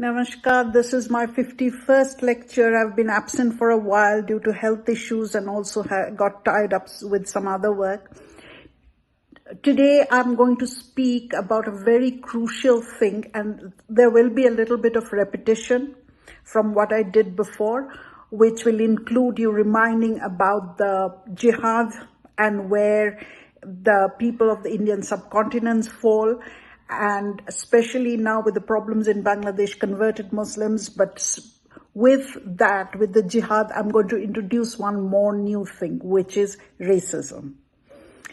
Namaskar, this is my 51st lecture. I've been absent for a while due to health issues and also got tied up with some other work. Today I'm going to speak about a very crucial thing, and there will be a little bit of repetition from what I did before, which will include you reminding about the jihad and where the people of the Indian subcontinent fall, and especially now with the problems in Bangladesh, converted Muslims. But with the jihad, I'm going to introduce one more new thing, which is racism.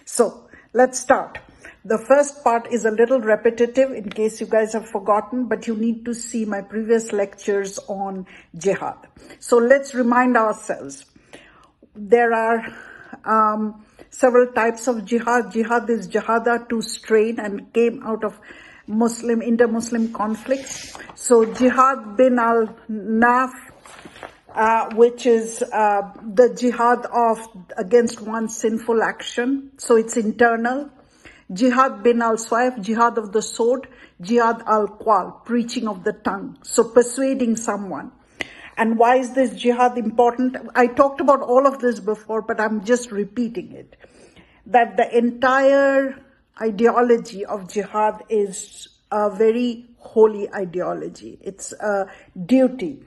So let's start. The first part is a little repetitive in case you guys have forgotten, but you need to see my previous lectures on jihad. So let's remind ourselves. There are several types of jihad. Jihad is jihada to strain and came out of inter-Muslim conflicts. So jihad bin al-naf, which is the jihad against one's sinful action. So it's internal. Jihad bin al-swayf, jihad of the sword. Jihad al-qawal, preaching of the tongue. So persuading someone. And why is this jihad important? I talked about all of this before, but I'm just repeating it. That the entire ideology of jihad is a very holy ideology. It's a duty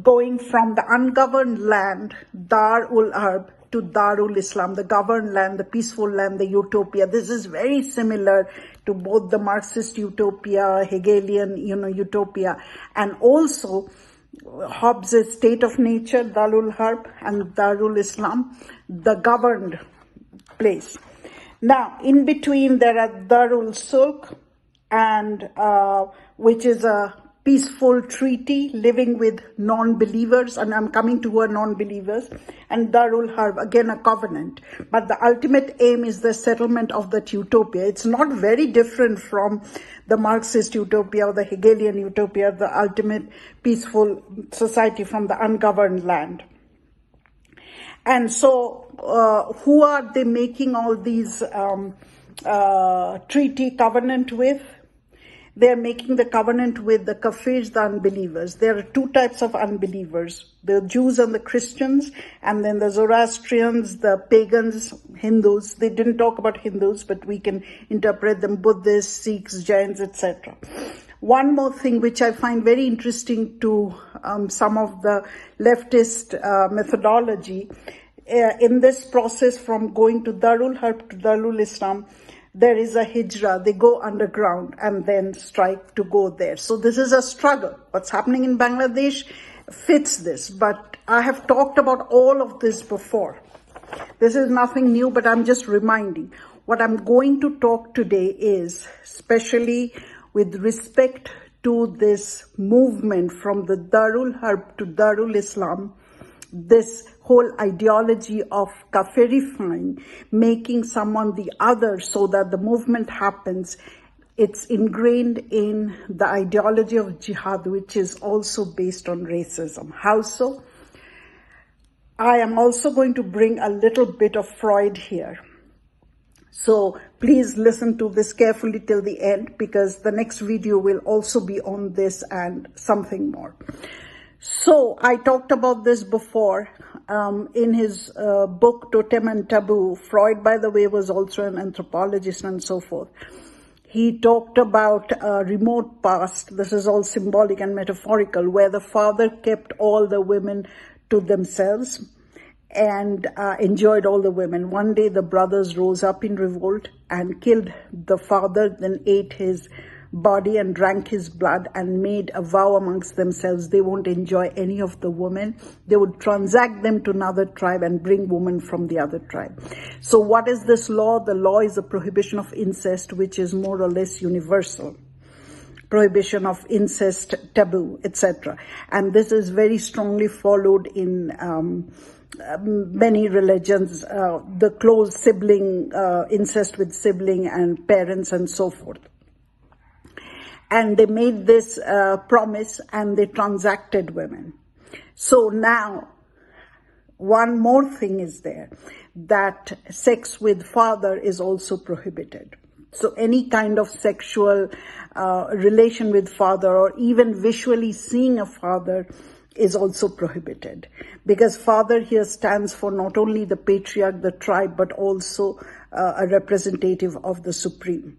going from the ungoverned land, Dar-ul-Harb, to Darul Islam, the governed land, the peaceful land, the utopia. This is very similar to both the Marxist utopia, Hegelian, utopia, and also Hobbes' state of nature, Darul Harb, and Darul Islam, the governed place. Now, in between there are Darul Sulk, and which is a peaceful treaty living with non-believers, and I'm coming to her non-believers, and Darul Harb, again a covenant. But the ultimate aim is the settlement of that utopia. It's not very different from the Marxist utopia or the Hegelian utopia, the ultimate peaceful society from the ungoverned land. And so who are they making all these treaty covenant with? They're making the covenant with the kafirs, the unbelievers. There are two types of unbelievers, the Jews and the Christians, and then the Zoroastrians, the pagans, Hindus. They didn't talk about Hindus, but we can interpret them Buddhists, Sikhs, Jains, etc. One more thing which I find very interesting to some of the leftist methodology, in this process from going to Darul Harb to Darul Islam, there is a hijrah. They go underground and then strike to go there. So this is a struggle. What's happening in Bangladesh fits this, but I have talked about all of this before. This is nothing new, but I'm just reminding. What I'm going to talk today is, especially with respect to this movement from the Darul Harb to Darul Islam, this whole ideology of kafirifying, making someone the other so that the movement happens, it's ingrained in the ideology of jihad, which is also based on racism. How so? I am also going to bring a little bit of Freud here. So please listen to this carefully till the end, because the next video will also be on this and something more. So I talked about this before in his book Totem and Taboo. Freud, by the way, was also an anthropologist and so forth. He talked about a remote past. This is all symbolic and metaphorical, where the father kept all the women to themselves and enjoyed all the women. One day the brothers rose up in revolt and killed the father, then ate his body and drank his blood and made a vow amongst themselves they won't enjoy any of the women. They would transact them to another tribe and bring women from the other tribe. So what is this law? The law is a prohibition of incest, which is more or less universal. Prohibition of incest, taboo, etc. And this is very strongly followed in many religions, the close sibling, incest with sibling and parents and so forth. And they made this promise and they transacted women. So now, one more thing is there, that sex with father is also prohibited. So any kind of sexual relation with father, or even visually seeing a father, is also prohibited, because father here stands for not only the patriarch, the tribe, but also a representative of the supreme.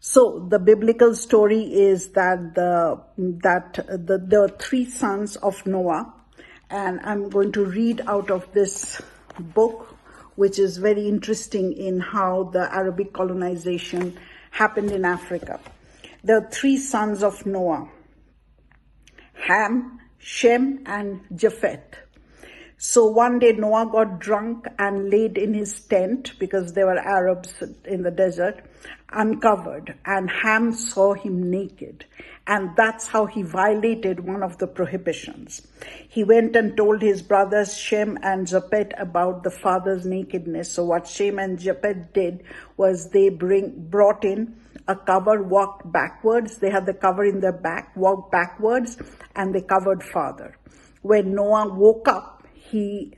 So the biblical story is that the three sons of Noah, and I'm going to read out of this book, which is very interesting in how the Arabic colonization happened in Africa. The three sons of Noah: Ham, Shem, and Japheth. So one day Noah got drunk and laid in his tent, because there were Arabs in the desert, uncovered, and Ham saw him naked. And that's how he violated one of the prohibitions. He went and told his brothers Shem and Japheth about the father's nakedness. So what Shem and Japheth did was they brought in a cover, walked backwards. They had the cover in their back, walked backwards, and they covered father. When Noah woke up, he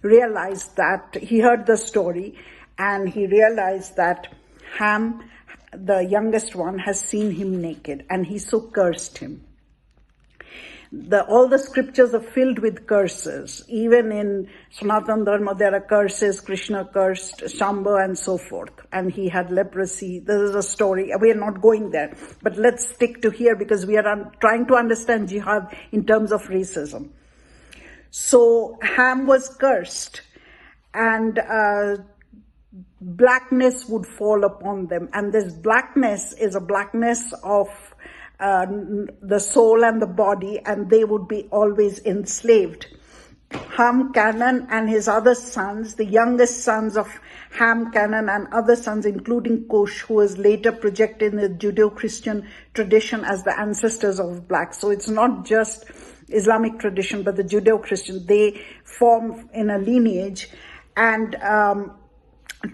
realized that he heard the story, and he realized that Ham, the youngest one, has seen him naked, and he so cursed him. All the scriptures are filled with curses. Even in Sanatana Dharma, there are curses. Krishna cursed Shamba and so forth. And he had leprosy. This is a story. We are not going there. But let's stick to here, because we are trying to understand jihad in terms of racism. So Ham was cursed, and blackness would fall upon them. And this blackness is a blackness of the soul and the body, and they would be always enslaved. Ham, Canaan, and his other sons, the youngest sons of Ham, Canaan, and other sons, including Cush, who was later projected in the Judeo-Christian tradition as the ancestors of blacks. So it's not just Islamic tradition, but the Judeo-Christian. They form in a lineage and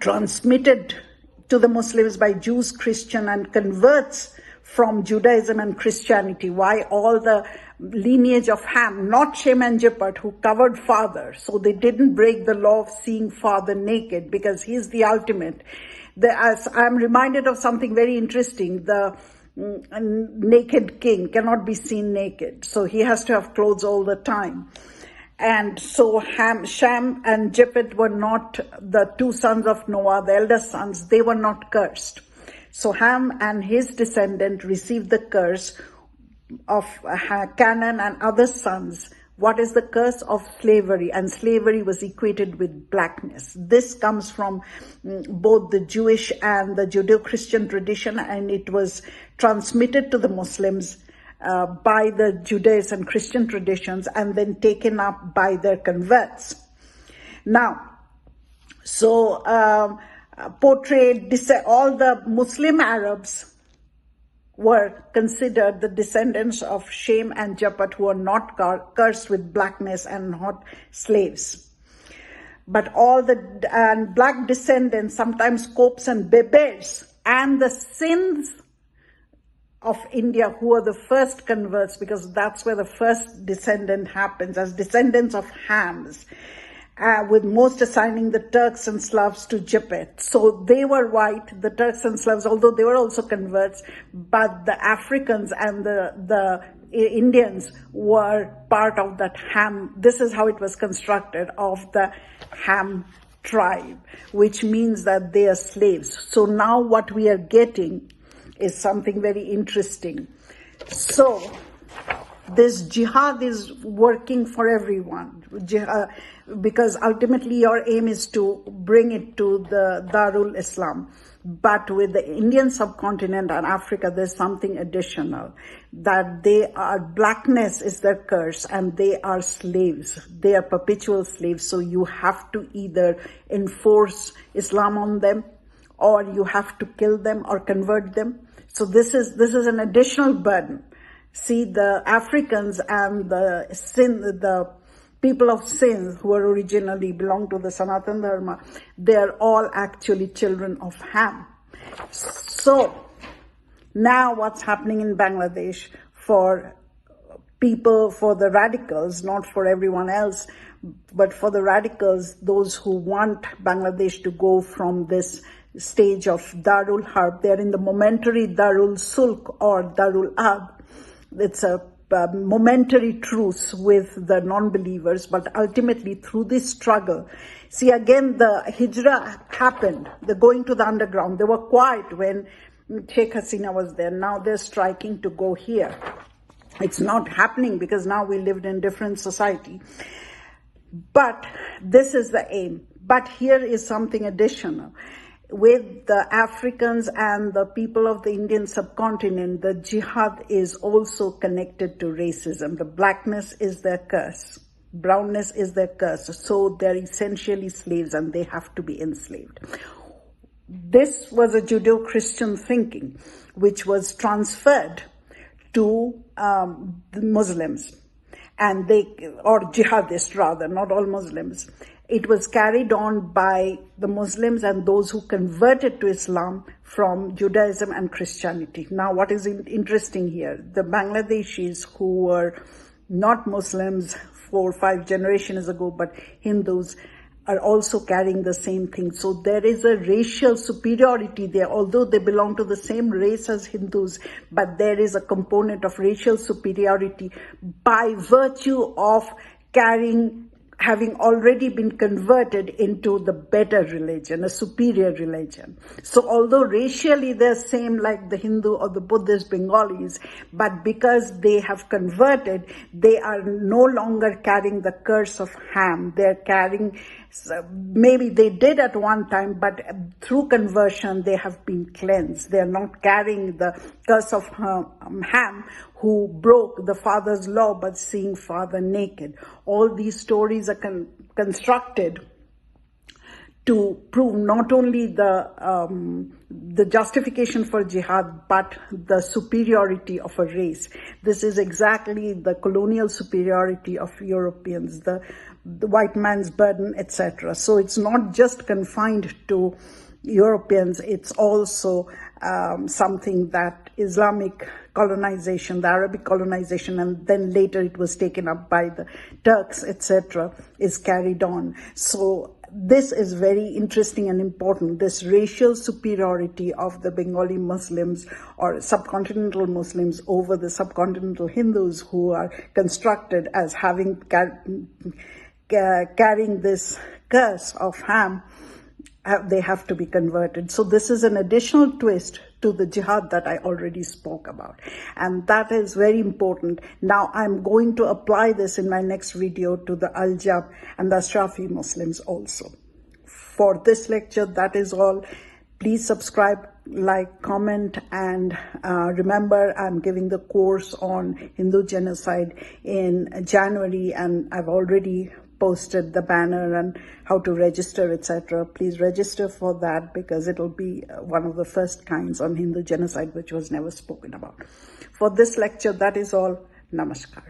transmitted to the Muslims by Jews, Christian, and converts from Judaism and Christianity. Why? All the lineage of Ham, not Shem and Japheth, who covered father. So they didn't break the law of seeing father naked, because he's the ultimate. As I'm reminded of something very interesting, the naked king cannot be seen naked. So he has to have clothes all the time. And so Ham, Shem, and Japheth were not the two sons of Noah, the elder sons. They were not cursed. So Ham and his descendant received the curse of Canaan and other sons. What is the curse? Of slavery, and slavery was equated with blackness. This comes from both the Jewish and the Judeo-Christian tradition, and it was transmitted to the Muslims by the Judaism and Christian traditions, and then taken up by their converts. Now, so portrayed, all the Muslim Arabs were considered the descendants of Shem and Japheth, who are not cursed with blackness and not slaves. But all the black descendants, sometimes Copts and Berbers, and the Sindhs of India, who are the first converts, because that's where the first descendant happens, as descendants of Hams, with most assigning the Turks and Slavs to Japheth. So they were white, the Turks and Slavs, although they were also converts, but the Africans and the Indians were part of that Ham. This is how it was constructed, of the Ham tribe, which means that they are slaves. So now what we are getting is something very interesting. So this jihad is working for everyone, because ultimately your aim is to bring it to the Darul Islam. But with the Indian subcontinent and Africa, there's something additional, that blackness is their curse, and they are slaves. They are perpetual slaves. So you have to either enforce Islam on them, or you have to kill them or convert them. So this is an additional burden. See, the Africans and the people of Sindh, who are originally belong to the Sanatana Dharma, they are all actually children of Ham. So now what's happening in Bangladesh for people, for the radicals, not for everyone else, but for the radicals, those who want Bangladesh to go from this stage of Darul Harb. They're in the momentary Darul Sulk or Darul Ab. It's a momentary truce with the non-believers, but ultimately through this struggle. See, again, the hijrah happened, the going to the underground. They were quiet when Sheikh Hasina was there. Now they're striking to go here. It's not happening because now we lived in different society. But this is the aim. But here is something additional. With the Africans and the people of the Indian subcontinent, the jihad is also connected to racism. The blackness is their curse. Brownness is their curse. So they're essentially slaves and they have to be enslaved. This was a Judeo-Christian thinking, which was transferred to the Muslims, and or jihadists rather, not all Muslims. It was carried on by the Muslims and those who converted to Islam from Judaism and Christianity. Now, what is interesting here, the Bangladeshis who were not Muslims 4 or 5 generations ago, but Hindus, are also carrying the same thing. So there is a racial superiority there, although they belong to the same race as Hindus, but there is a component of racial superiority by virtue of having already been converted into the better religion, a superior religion. So although racially they're same like the Hindu or the Buddhist Bengalis, but because they have converted, they are no longer carrying the curse of Ham. They're carrying, maybe they did at one time, but through conversion they have been cleansed. They're not carrying the curse of Ham, who broke the father's law but seeing father naked. All these stories are constructed to prove not only the justification for jihad, but the superiority of a race. This is exactly the colonial superiority of Europeans, the white man's burden, etc. So it's not just confined to Europeans, it's also something that Islamic colonization, the Arabic colonization, and then later it was taken up by the Turks, etc., is carried on. So this is very interesting and important, this racial superiority of the Bengali Muslims or subcontinental Muslims over the subcontinental Hindus, who are constructed as having carrying this curse of Ham. They have to be converted. So this is an additional twist to the jihad that I already spoke about. And that is very important. Now I'm going to apply this in my next video to the Al-Jab and the Ashrafi Muslims also. For this lecture, that is all. Please subscribe, like, comment, and remember I'm giving the course on Hindu genocide in January, and I've already posted the banner and how to register, etc. Please register for that because it'll be one of the first kinds on Hindu genocide, which was never spoken about. For this lecture, that is all. Namaskar.